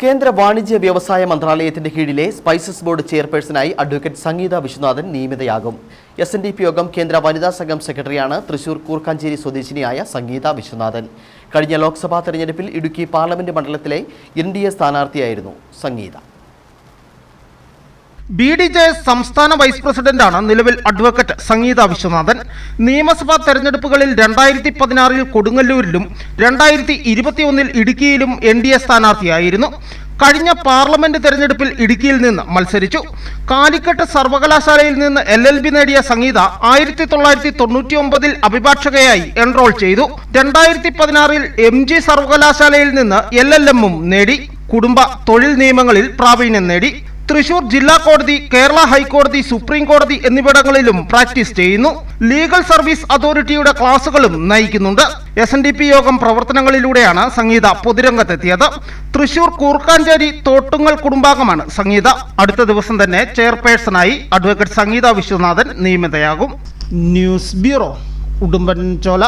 കേന്ദ്ര വാണിജ്യ വ്യവസായ മന്ത്രാലയത്തിന്റെ കീഴിലെ spices board ചെയർപേഴ്സണായി advocate Sangeetha Viswanathan നിയമിതയാകും. SNDP യോഗം കേന്ദ്ര വനിതാ സംഘം സെക്രട്ടറിയാണ് തൃശൂർ കൂർക്കാഞ്ചേരി സ്വദേശിനിയായ സംഗീത വിശ്വനാഥൻ. കഴിഞ്ഞ ലോക്സഭാ തെരഞ്ഞെടുപ്പിൽ ഇടുക്കി പാർലമെന്റ് മണ്ഡലത്തിലെ NDA സ്ഥാനാർത്ഥിയായിരുന്നു സംഗീത. BDJS സംസ്ഥാന വൈസ് പ്രസിഡന്റാണ് നിലവിൽ അഡ്വക്കേറ്റ് സംഗീത വിശ്വനാഥൻ. നിയമസഭാ തെരഞ്ഞെടുപ്പുകളിൽ 2016 കൊടുങ്ങല്ലൂരിലും 2021 ഇടുക്കിയിലും NDA സ്ഥാനാർത്ഥിയായിരുന്നു. കഴിഞ്ഞ പാർലമെന്റ് തെരഞ്ഞെടുപ്പിൽ ഇടുക്കിയിൽ നിന്ന് മത്സരിച്ചു. കാലിക്കറ്റ് സർവകലാശാലയിൽ നിന്ന് LLB നേടിയ സംഗീത 1999 അഭിഭാഷകയായി എൻറോൾ ചെയ്തു. 2016 MG സർവകലാശാലയിൽ നിന്ന് LLM നേടി. കുടുംബ തൊഴിൽ നിയമങ്ങളിൽ പ്രാവീണ്യം നേടി. തൃശൂർ ജില്ലാ കോടതി, കേരള ഹൈക്കോടതി, സുപ്രീം കോടതി എന്നിവിടങ്ങളിലും പ്രാക്ടീസ് ചെയ്യുന്നു. ലീഗൽ സർവീസ് അതോറിറ്റിയുടെ ക്ലാസുകളും നയിക്കുന്നുണ്ട്. SNDP യോഗം പ്രവർത്തനങ്ങളിലൂടെയാണ് സംഗീത പൊതുരംഗത്തെത്തിയത്. തൃശൂർ കൂർക്കാഞ്ചേരി തോട്ടുങ്ങൽ കുടുംബാംഗമാണ് സംഗീത. അടുത്ത ദിവസം തന്നെ ചെയർപേഴ്സണായി അഡ്വക്കേറ്റ് സംഗീത വിശ്വനാഥൻ നിയമിതയാകും. News bureau, Udumbanchola.